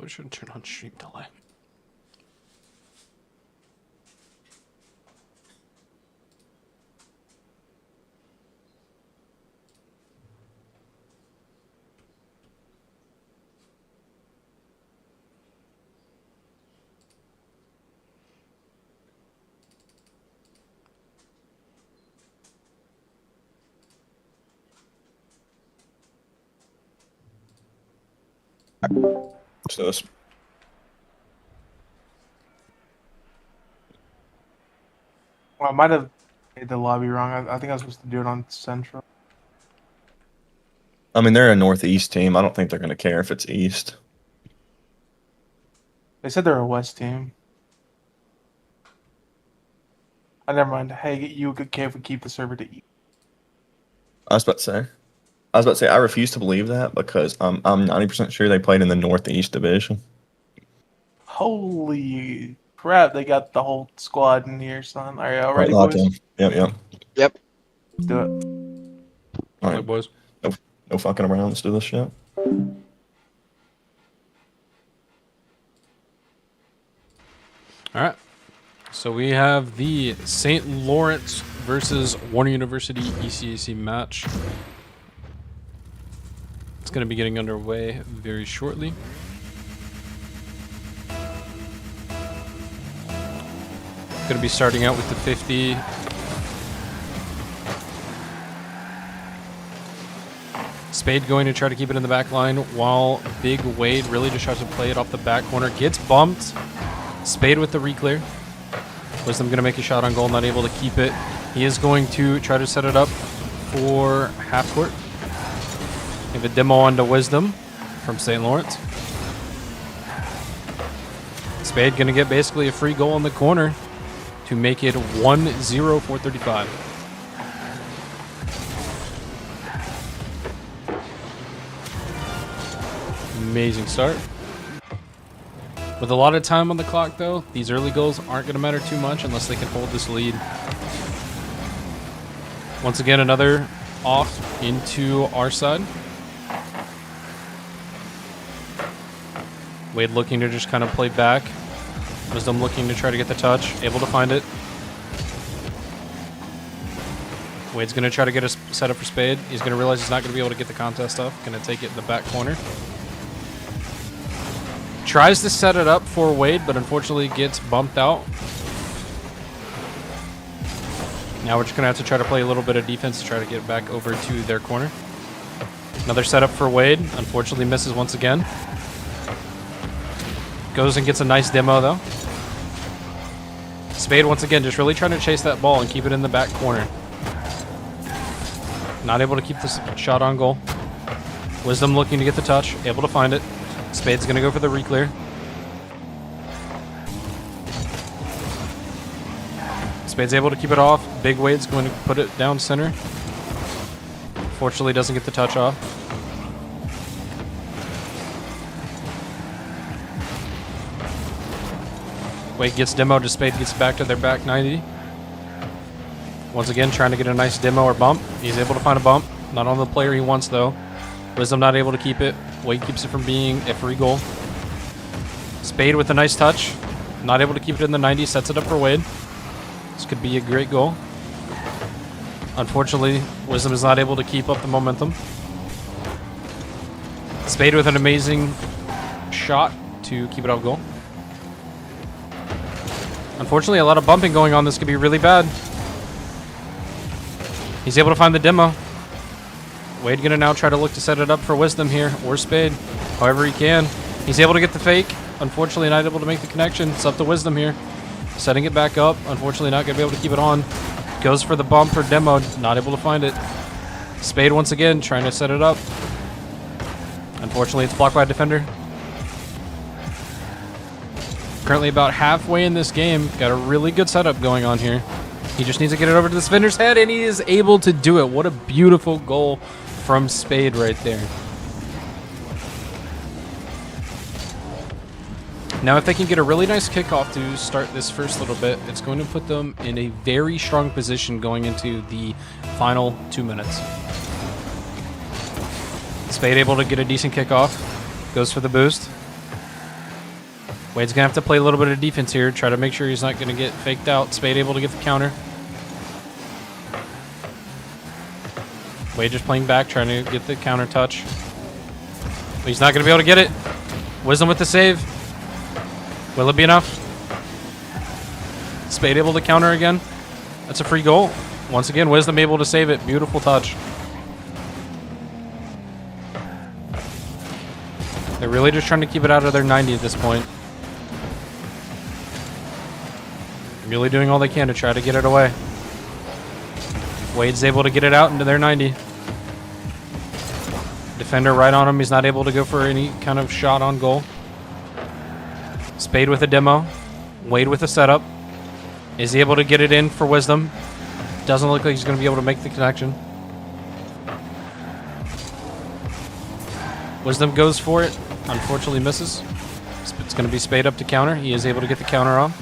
probably shouldn't turn on stream delay. What's this? Well, I might have made the lobby wrong. I think I was supposed to do it on Central. I mean, they're a Northeast team. I don't think they're going to care if it's East. They said they're a West team. Never mind. Hey, you could care if we keep the server to East. I was about to say, I refuse to believe that because I'm 90% sure they played in the Northeast division. Holy crap! They got the whole squad in here, son. Are you all Right, ready, locked boys? in. Yep. Let's do it. All Hey, right, boys. no fucking around. Let's do this shit. All right. So we have the St. Lawrence versus Warner University ECAC match. It's going to be getting underway very shortly. Going to be starting out with the 50. Spade going to try to keep it in the back line while Big Wade really just tries to play it off the back corner. Gets bumped. Spade with the reclear. Wisdom going to make a shot on goal, not able to keep it. He is going to try to set it up for half court. Give a demo onto Wisdom from St. Lawrence. Spade going to get basically a free goal in the corner to make it 1-0 for 35. Amazing start. With a lot of time on the clock, though, these early goals aren't going to matter too much unless they can hold this lead. Once again, another off into our side. Wade looking to just kind of play back. Wisdom looking to try to get the touch, able to find it. Wade's going to try to get a setup for Spade. He's going to realize he's not going to be able to get the contest up. Going to take it in the back corner. Tries to set it up for Wade, but unfortunately gets bumped out. Now we're just going to have to try to play a little bit of defense to try to get back over to their corner. Another setup for Wade. Unfortunately misses once again. Goes and gets a nice demo, though. Spade, once again, just really trying to chase that ball and keep it in the back corner. Not able to keep this shot on goal. Wisdom looking to get the touch. Able to find it. Spade's going to go for the reclear. Spade's able to keep it off. Big Wade's going to put it down center. Fortunately, doesn't get the touch off. Wade gets demoed to Spade, gets back to their back 90. Once again, trying to get a nice demo or bump. He's able to find a bump. Not on the player he wants, though. Wisdom not able to keep it. Wade keeps it from being a free goal. Spade with a nice touch. Not able to keep it in the 90. Sets it up for Wade. This could be a great goal. Unfortunately, Wisdom is not able to keep up the momentum. Spade with an amazing shot to keep it off goal. Unfortunately, a lot of bumping going on. This could be really bad. He's able to find the demo. Wade gonna now try to look to set it up for Wisdom here, or Spade, however he can. He's able to get the fake. Unfortunately, not able to make the connection. It's up to Wisdom here. Setting it back up. Unfortunately, not gonna be able to keep it on. Goes for the bump or demo. Not able to find it. Spade once again trying to set it up. Unfortunately, it's blocked by a defender. Currently about halfway in this game. Got a really good setup going on here. He just needs to get it over to the defender's head, and he is able to do it. What a beautiful goal from Spade right there. Now, if they can get a really nice kickoff to start this first little bit, it's going to put them in a very strong position going into the final 2 minutes. Spade able to get a decent kickoff. Goes for the boost. Wade's going to have to play a little bit of defense here. Try to make sure he's not going to get faked out. Spade able to get the counter. Wade just playing back, trying to get the counter touch. But he's not going to be able to get it. Wisdom with the save. Will it be enough? Spade able to counter again. That's a free goal. Once again, Wisdom able to save it. Beautiful touch. They're really just trying to keep it out of their 90 at this point. Really doing all they can to try to get it away. Wade's able to get it out into their 90. Defender right on him. He's not able to go for any kind of shot on goal. Spade with a demo. Wade with a setup. Is he able to get it in for Wisdom? Doesn't look like he's going to be able to make the connection. Wisdom goes for it. Unfortunately misses. It's going to be Spade up to counter. He is able to get the counter on.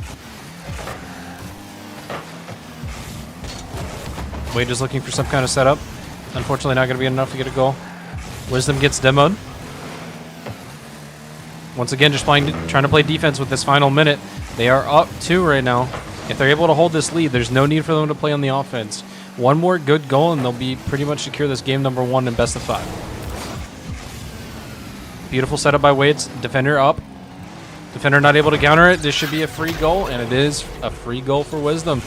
Wade is looking for some kind of setup. Unfortunately not going to be enough to get a goal. Wisdom gets demoed. Once again, just trying to play defense with this final minute. They are up 2 right now. If they're able to hold this lead, there's no need for them to play on the offense. One more good goal and they'll be pretty much secure this game number 1 in best of 5. Beautiful setup by Wade's defender up. Defender not able to counter it. This should be a free goal, and it is a free goal for Wisdom.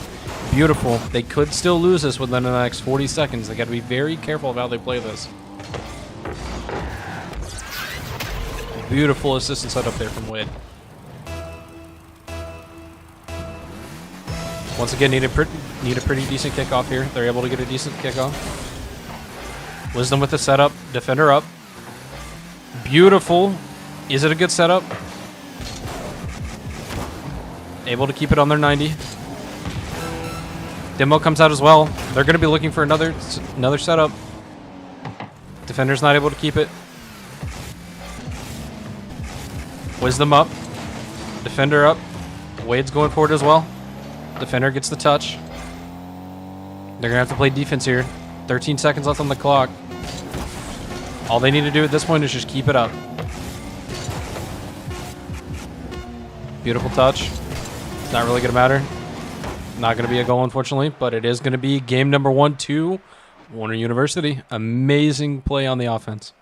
Beautiful. They could still lose this within the next 40 seconds. They got to be very careful of how they play this. Beautiful assistant setup there from Wade. Once again, need a pretty decent kickoff here. They're able to get a decent kickoff. Wisdom with the setup. Defender up. Beautiful. Is it a good setup? Able to keep it on their 90. Demo comes out as well. They're going to be looking for another setup. Defender's not able to keep it. Wisdom up. Defender up. Wade's going for it as well. Defender gets the touch. They're going to have to play defense here. 13 seconds left on the clock. All they need to do at this point is just keep it up. Beautiful touch. It's not really going to matter. Not going to be a goal, unfortunately, but it is going to be game number 1 to Warner University. Amazing play on the offense.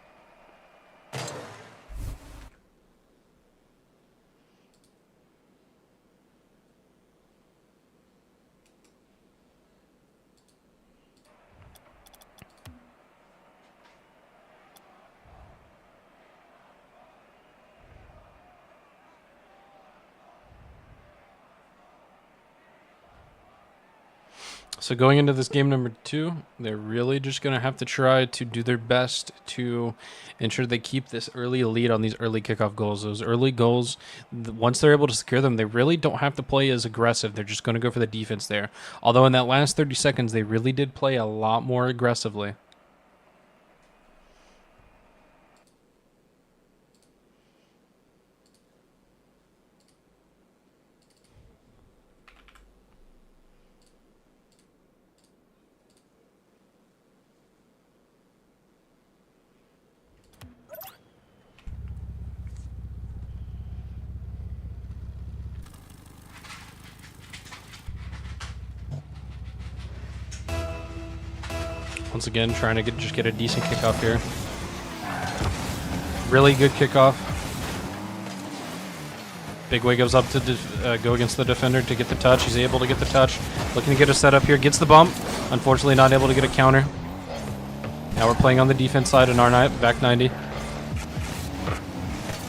So going into this game number 2, they're really just going to have to try to do their best to ensure they keep this early lead on these early kickoff goals. Those early goals, once they're able to secure them, they really don't have to play as aggressive. They're just going to go for the defense there. Although in that last 30 seconds, they really did play a lot more aggressively. Once again, trying to just get a decent kickoff here. Really good kickoff. Big Way goes up to go against the defender to get the touch. He's able to get the touch. Looking to get a setup here. Gets the bump. Unfortunately, not able to get a counter. Now we're playing on the defense side in our back 90.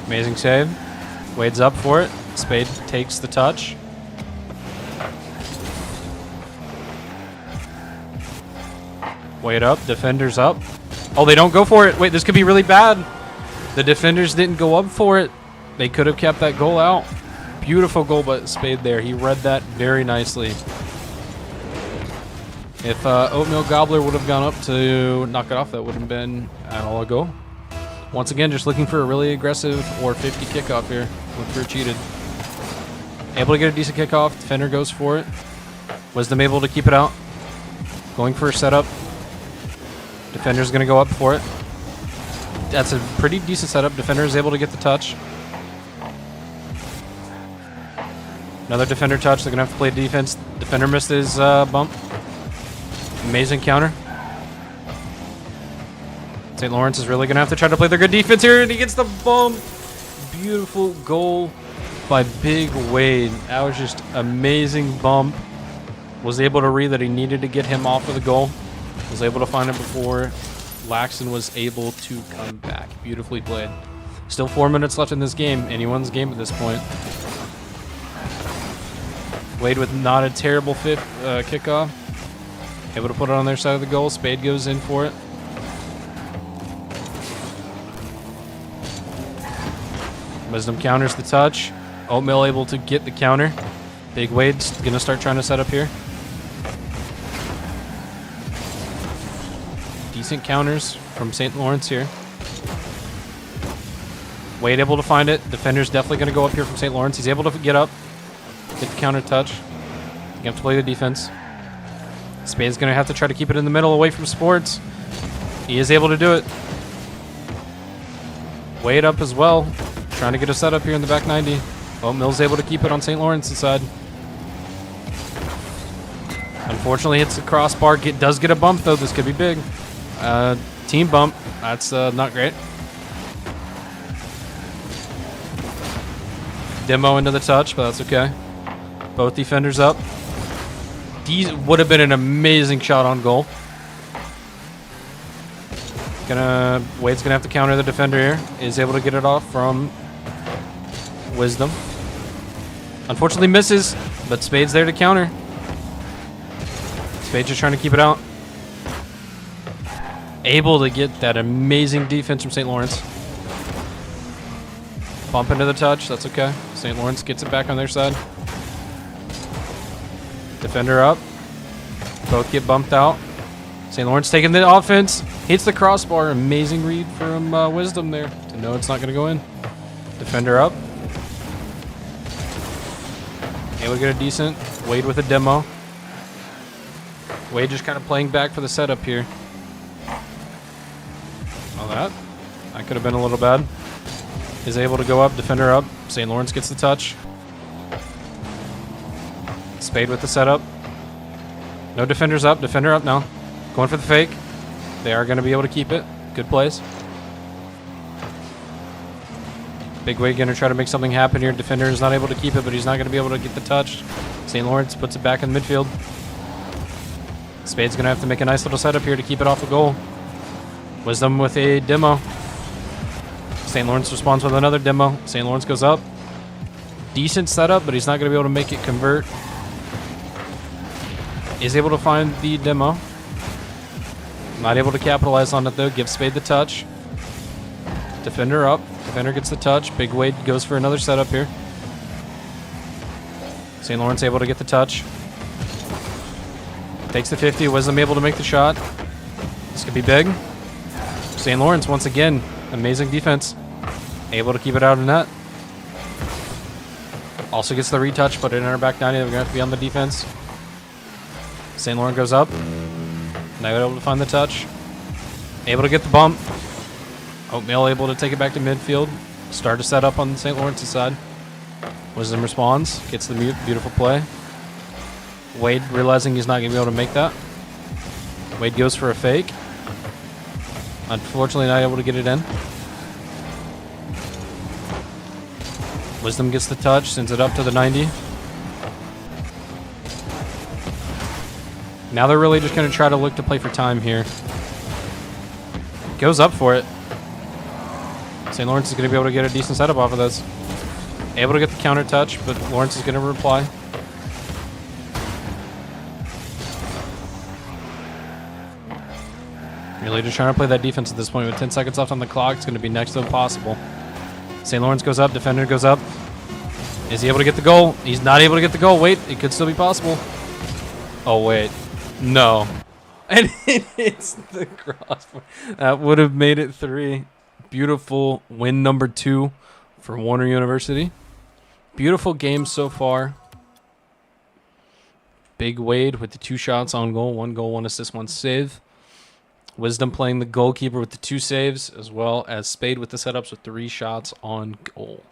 Amazing save. Wade's up for it. Spade takes the touch. Wade up, defenders up. Oh, they don't go for it. Wait, this could be really bad. The defenders didn't go up for it. They could have kept that goal out. Beautiful goal by Spade there. He read that very nicely. If Oatmeal Gobbler would have gone up to knock it off, that would have been at all a goal. Once again, just looking for a really aggressive or 50 kickoff here. Look for a cheated. Able to get a decent kickoff. Defender goes for it. Wisdom able to keep it out. Going for a setup. Defender's going to go up for it. That's a pretty decent setup. Defender is able to get the touch. Another defender touch. They're going to have to play defense. Defender missed his bump. Amazing counter. St. Lawrence is really going to have to try to play their good defense here, and he gets the bump. Beautiful goal by Big Wade. That was just amazing bump. Was able to read that he needed to get him off of the goal. Was able to find it before Laxton was able to come back. Beautifully played. Still 4 minutes left in this game. Anyone's game at this point. Wade with not a terrible kickoff. Able to put it on their side of the goal. Spade goes in for it. Wisdom counters the touch. Oatmeal able to get the counter. Big Wade's going to start trying to set up here. Decent counters from St. Lawrence here. Wade able to find it. Defender's definitely going to go up here from St. Lawrence. He's able to get up. Get the counter touch. You have to play the defense. Spade's going to have to try to keep it in the middle away from Sports. He is able to do it. Wade up as well. Trying to get a setup here in the back 90. Oatmeal's able to keep it on St. Lawrence's side. Unfortunately, hits the crossbar. Does get a bump, though. This could be big. Team bump. That's not great. Demo into the touch, but that's okay. Both defenders up. Would have been an amazing shot on goal. Wade's gonna have to counter the defender here. Is able to get it off from Wisdom. Unfortunately misses, but Spade's there to counter. Spade's just trying to keep it out. Able to get that amazing defense from St. Lawrence. Bump into the touch, that's okay. St. Lawrence gets it back on their side. Defender up. Both get bumped out. St. Lawrence taking the offense. Hits the crossbar. Amazing read from Wisdom there to know it's not going to go in. Defender up. Able to get a decent. Wade with a demo. Wade just kind of playing back for the setup here. Oh, that could have been a little bad. Is able to go up. Defender up. St. Lawrence gets the touch. Spade with the setup. No defenders up. Defender up now. Going for the fake. They are going to be able to keep it. Good plays. Big Wade going to try to make something happen here. Defender is not able to keep it, but he's not going to be able to get the touch. St. Lawrence puts it back in midfield. Spade's going to have to make a nice little setup here to keep it off the goal. Wisdom with a demo. St. Lawrence responds with another demo. St. Lawrence goes up. Decent setup, but he's not going to be able to make it convert. Is able to find the demo. Not able to capitalize on it though. Gives Spade the touch. Defender up. Defender gets the touch. Big Wade goes for another setup here. St. Lawrence able to get the touch. Takes the 50. Wisdom able to make the shot. This could be big. St. Lawrence once again. Amazing defense. Able to keep it out of net. Also gets the retouch, but in our back 90, they're going to have to be on the defense. St. Lawrence goes up. Now able to find the touch. Able to get the bump. Oatmeal able to take it back to midfield. Start to set up on St. Lawrence's side. Wisdom responds. Gets the beautiful play. Wade realizing he's not going to be able to make that. Wade goes for a fake. Unfortunately not able to get it in. Wisdom gets the touch. Sends it up to the 90. Now they're really just going to try to look to play for time here. Goes up for it. St. Lawrence is going to be able to get a decent setup off of this. Able to get the counter touch, but Lawrence is going to reply. Really just trying to play that defense at this point. With 10 seconds left on the clock, it's going to be next to impossible. St. Lawrence goes up. Defender goes up. Is he able to get the goal? He's not able to get the goal. Wait, it could still be possible. Oh, wait. No. And it hits the crossbar. That would have made it 3. Beautiful win number 2 for Warner University. Beautiful game so far. Big Wade with the 2 shots on goal. 1 goal, 1 assist, 1 save. Wisdom playing the goalkeeper with the 2 saves, as well as Spade with the setups with 3 shots on goal.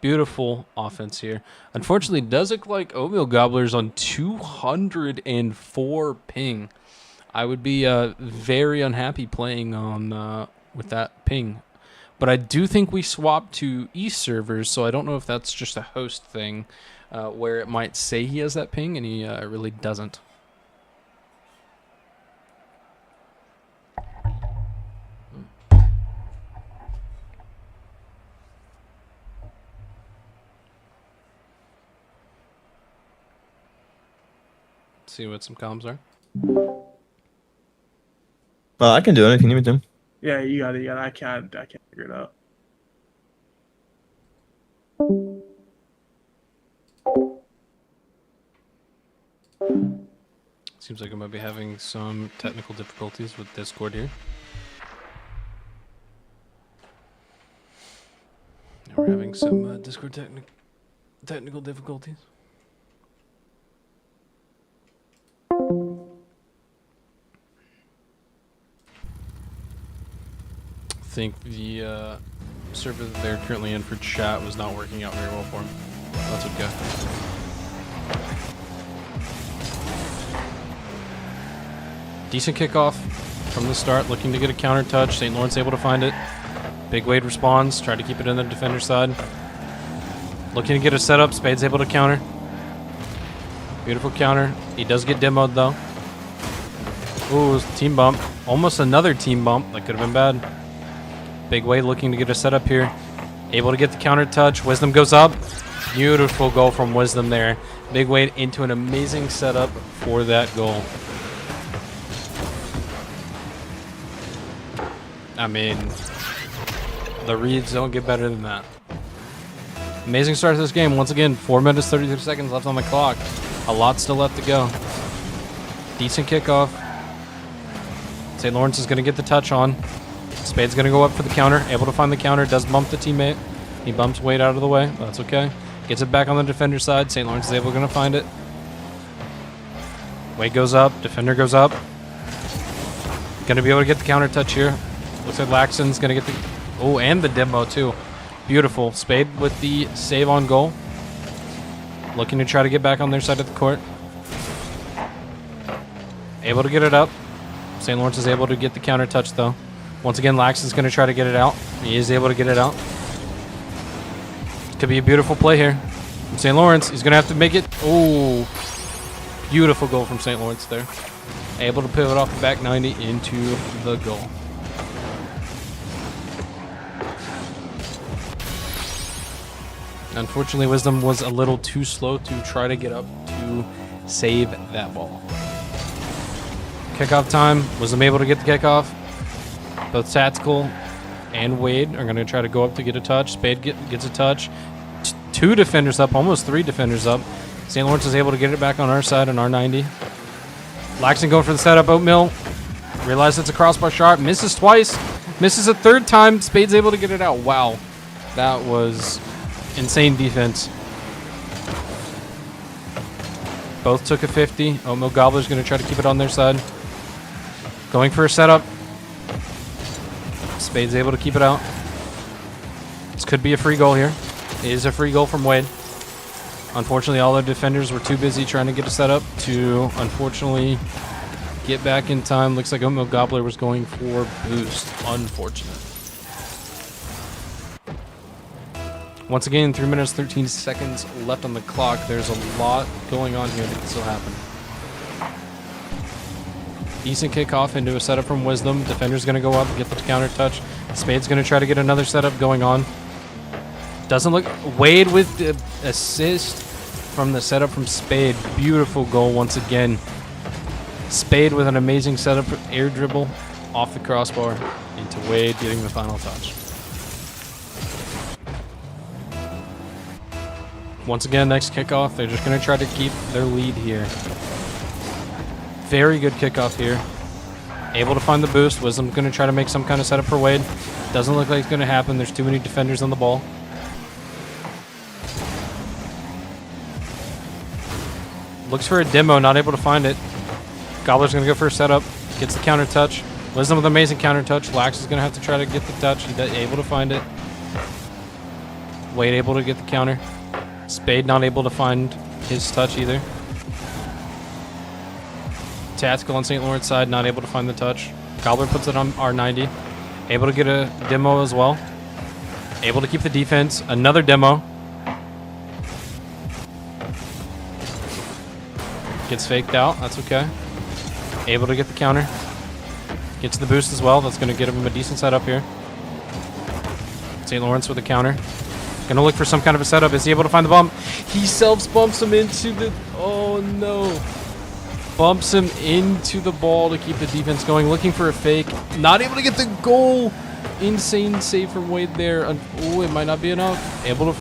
Beautiful offense here. Unfortunately, it does look like Oatmeal Gobbler's on 204 ping. I would be very unhappy playing on with that ping. But I do think we swapped to East servers, so I don't know if that's just a host thing where it might say he has that ping and he really doesn't. See what some comms are. I can do it. Can you do it? Yeah, you got it. I can't figure it out. Seems like I might be having some technical difficulties with Discord here. Yeah, we're having some Discord technical difficulties. I think the server that they're currently in for chat was not working out very well for them. That's okay. Decent kickoff from the start, looking to get a counter touch. St. Lawrence able to find it. Big Wade responds, tried to keep it in the defender side. Looking to get a setup, Spade's able to counter. Beautiful counter. He does get demoed though. Ooh, team bump. Almost another team bump. That could have been bad. Big Wade looking to get a setup here. Able to get the counter touch. Wisdom goes up. Beautiful goal from Wisdom there. Big Wade into an amazing setup for that goal. I mean, the reads don't get better than that. Amazing start to this game. Once again, 4 minutes, 32 seconds left on the clock. A lot still left to go. Decent kickoff. St. Lawrence is going to get the touch on. Spade's going to go up for the counter. Able to find the counter. Does bump the teammate. He bumps Wade out of the way. That's okay. Gets it back on the defender side. St. Lawrence is able to find it. Wade goes up. Defender goes up. Going to be able to get the counter touch here. Looks like Laxton's going to get the... Oh, and the demo too. Beautiful. Spade with the save on goal. Looking to try to get back on their side of the court. Able to get it up. St. Lawrence is able to get the counter touch though. Once again, Laxton's going to try to get it out. He is able to get it out. Could be a beautiful play here from St. Lawrence. He's going to have to make it. Oh, beautiful goal from St. Lawrence there. Able to pivot off the back 90 into the goal. Unfortunately, Wisdom was a little too slow to try to get up to save that ball. Kickoff time. Wisdom able to get the kickoff. Both Tactical and Wade are going to try to go up to get a touch. Spade gets a touch. Two defenders up, almost three defenders up. St. Lawrence is able to get it back on our side on R90. Laxton going for the setup. Oatmeal. Realizes it's a crossbar shot. Misses twice. Misses a third time. Spade's able to get it out. Wow. That was insane defense. Both took a 50. Oatmeal Gobbler's going to try to keep it on their side. Going for a setup. Spade's able to keep it out. This could be a free goal here. It is a free goal from Wade. Unfortunately, all their defenders were too busy trying to get a setup to, unfortunately, get back in time. Looks like Oatmeal Gobbler was going for boost. Unfortunate. Once again, 3 minutes, 13 seconds left on the clock. There's a lot going on here that can still happen. Decent kickoff into a setup from Wisdom. Defender's going to go up and get the counter touch. Spade's going to try to get another setup going on. Doesn't look... Wade with the assist from the setup from Spade. Beautiful goal once again. Spade with an amazing setup, air dribble off the crossbar into Wade getting the final touch. Once again, next kickoff, they're just going to try to keep their lead here. Very good kickoff here. Able to find the boost. Wisdom's going to try to make some kind of setup for Wade. Doesn't look like it's going to happen. There's too many defenders on the ball. Looks for a demo, not able to find it. Gobbler's going to go for a setup. Gets the counter touch. Wisdom with amazing counter touch. Lax is going to have to try to get the touch. He's able to find it. Wade able to get the counter. Spade not able to find his touch either. Tactical on St. Lawrence side, not able to find the touch. Gobbler puts it on R90. Able to get a demo as well. Able to keep the defense. Another demo. Gets faked out. That's okay. Able to get the counter. Gets the boost as well. That's going to get him a decent setup here. St. Lawrence with a counter. Going to look for some kind of a setup. Is he able to find the bump? He self-bumps him into the... Oh, no. Bumps him into the ball to keep the defense going. Looking for a fake. Not able to get the goal. Insane save from Wade there. Oh, it might not be enough. Able to